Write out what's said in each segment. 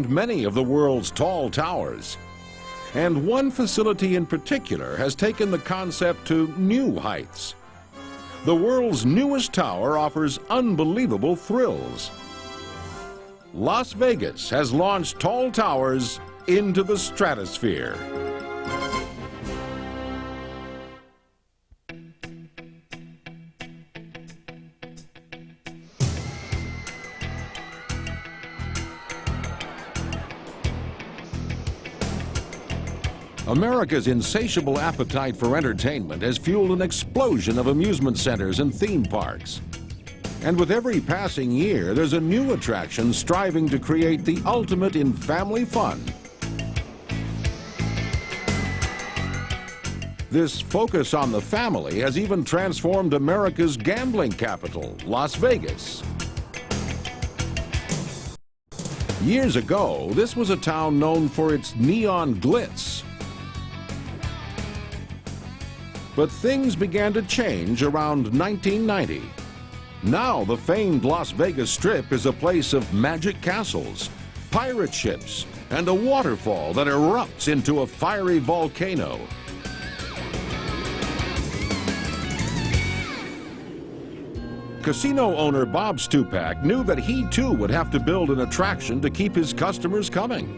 many of the world's tall towers. And one facility in particular has taken the concept to new heights. The world's newest tower offers unbelievable thrills. Las Vegas has launched tall towers into the stratosphere. America's insatiable appetite for entertainment has fueled an explosion of amusement centers and theme parks. And with every passing year, there's a new attraction striving to create the ultimate in family fun. This focus on the family has even transformed America's gambling capital, Las Vegas. Years ago, this was a town known for its neon glitz. But things began to change around 1990. Now the famed Las Vegas Strip is a place of magic castles, pirate ships, and a waterfall that erupts into a fiery volcano. Casino owner Bob Stupak knew that he too would have to build an attraction to keep his customers coming.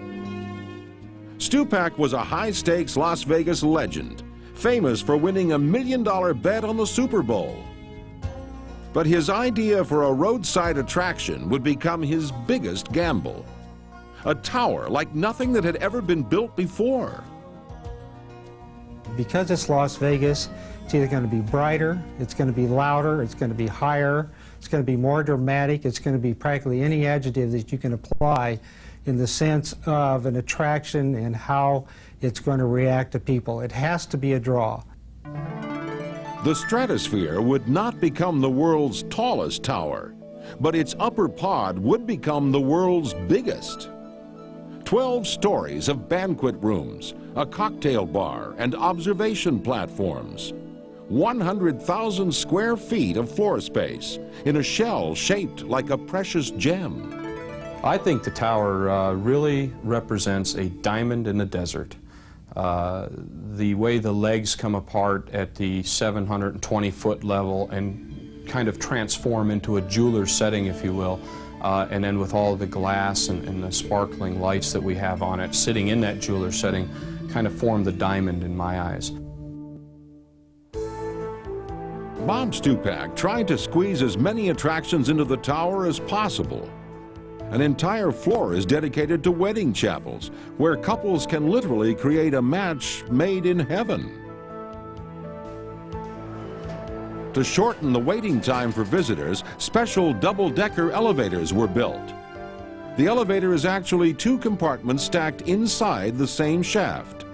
Stupak was a high-stakes Las Vegas legend, famous for winning $1 million bet on the Super Bowl. But his idea for a roadside attraction would become his biggest gamble. A tower like nothing that had ever been built before. Because it's Las Vegas, it's either going to be brighter, it's going to be louder, it's going to be higher, it's going to be more dramatic, it's going to be practically any adjective that you can apply in the sense of an attraction and how it's going to react to people. It has to be a draw. The Stratosphere would not become the world's tallest tower, but its upper pod would become the world's biggest. 12 stories of banquet rooms, a cocktail bar, and observation platforms. 100,000 square feet of floor space in a shell shaped like a precious gem. I think the tower really represents a diamond in the desert. The way the legs come apart at the 720-foot level and kind of transform into a jeweler's setting, if you will, and then with all the glass and the sparkling lights that we have on it, sitting in that jeweler's setting, kind of form the diamond in my eyes. Bob Stupak tried to squeeze as many attractions into the tower as possible. An entire floor is dedicated to wedding chapels, where couples can literally create a match made in heaven. To shorten the waiting time for visitors, special double-decker elevators were built. The elevator is actually 2 compartments stacked inside the same shaft.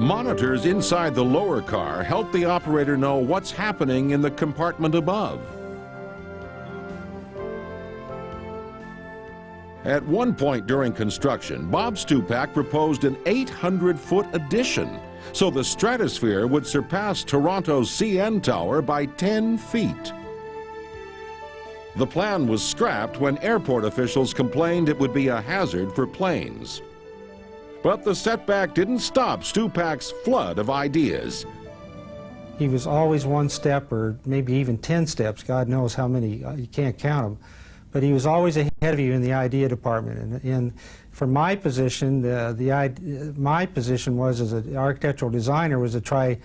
Monitors inside the lower car help the operator know what's happening in the compartment above. At one point during construction, Bob Stupak proposed an 800-foot addition, so the Stratosphere would surpass Toronto's CN Tower by 10 feet. The plan was scrapped when airport officials complained it would be a hazard for planes. But the setback didn't stop Stupak's flood of ideas. He was always one step or maybe even 10 steps, God knows how many, you can't count them. But he was always ahead of you in the idea department. And from my position, my position was as an architectural designer was to try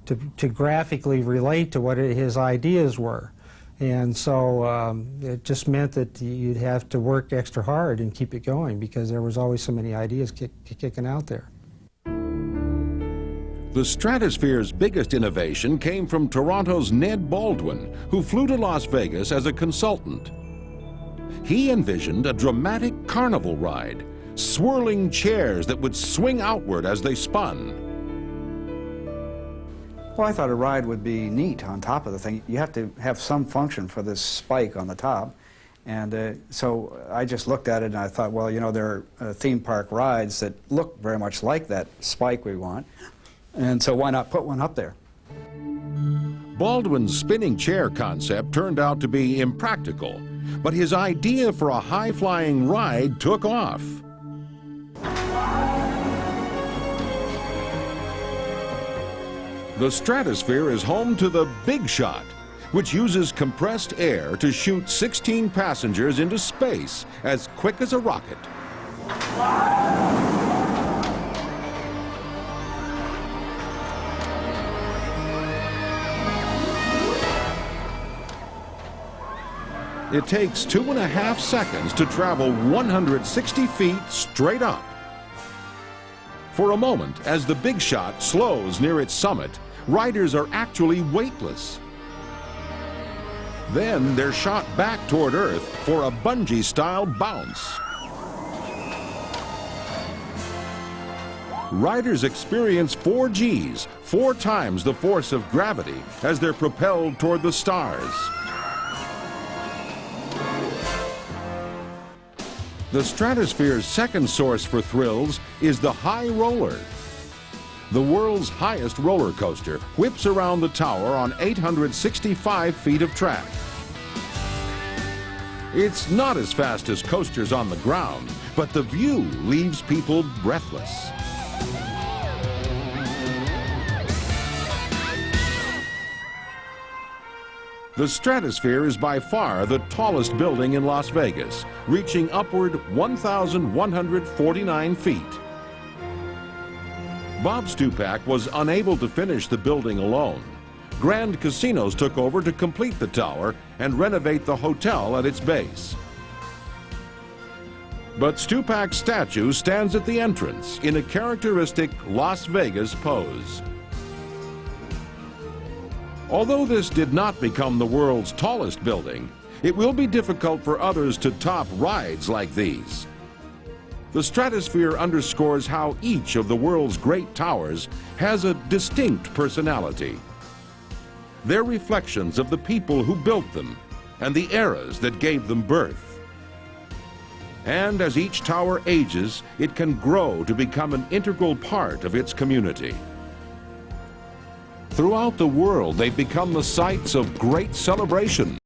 to graphically relate to what his ideas were. And so it just meant that you'd have to work extra hard and keep it going because there was always so many ideas kicking out there. The Stratosphere's biggest innovation came from Toronto's Ned Baldwin, who flew to Las Vegas as a consultant. He envisioned a dramatic carnival ride, swirling chairs that would swing outward as they spun. Well, I thought a ride would be neat on top of the thing. You have to have some function for this spike on the top. And so I just looked at it and I thought, well, you know, there are theme park rides that look very much like that spike we want. And so why not put one up there? Baldwin's spinning chair concept turned out to be impractical. but his idea for a high-flying ride took off. The Stratosphere is home to the Big Shot, which uses compressed air to shoot 16 passengers into space as quick as a rocket. It takes 2.5 seconds to travel 160 feet straight up. For a moment, as the Big Shot slows near its summit, riders are actually weightless. Then they're shot back toward Earth for a bungee-style bounce. Riders experience 4 Gs, 4 times the force of gravity, as they're propelled toward the stars. The Stratosphere's second source for thrills is the High Roller. The world's highest roller coaster whips around the tower on 865 feet of track. It's not as fast as coasters on the ground, but the view leaves people breathless. The Stratosphere is by far the tallest building in Las Vegas, reaching upward 1,149 feet. Bob Stupak was unable to finish the building alone. Grand Casinos took over to complete the tower and renovate the hotel at its base. But Stupak's statue stands at the entrance in a characteristic Las Vegas pose. Although this did not become the world's tallest building, it will be difficult for others to top rides like these. The Stratosphere underscores how each of the world's great towers has a distinct personality. They're reflections of the people who built them and the eras that gave them birth. And as each tower ages, it can grow to become an integral part of its community. Throughout the world, they've become the sites of great celebration,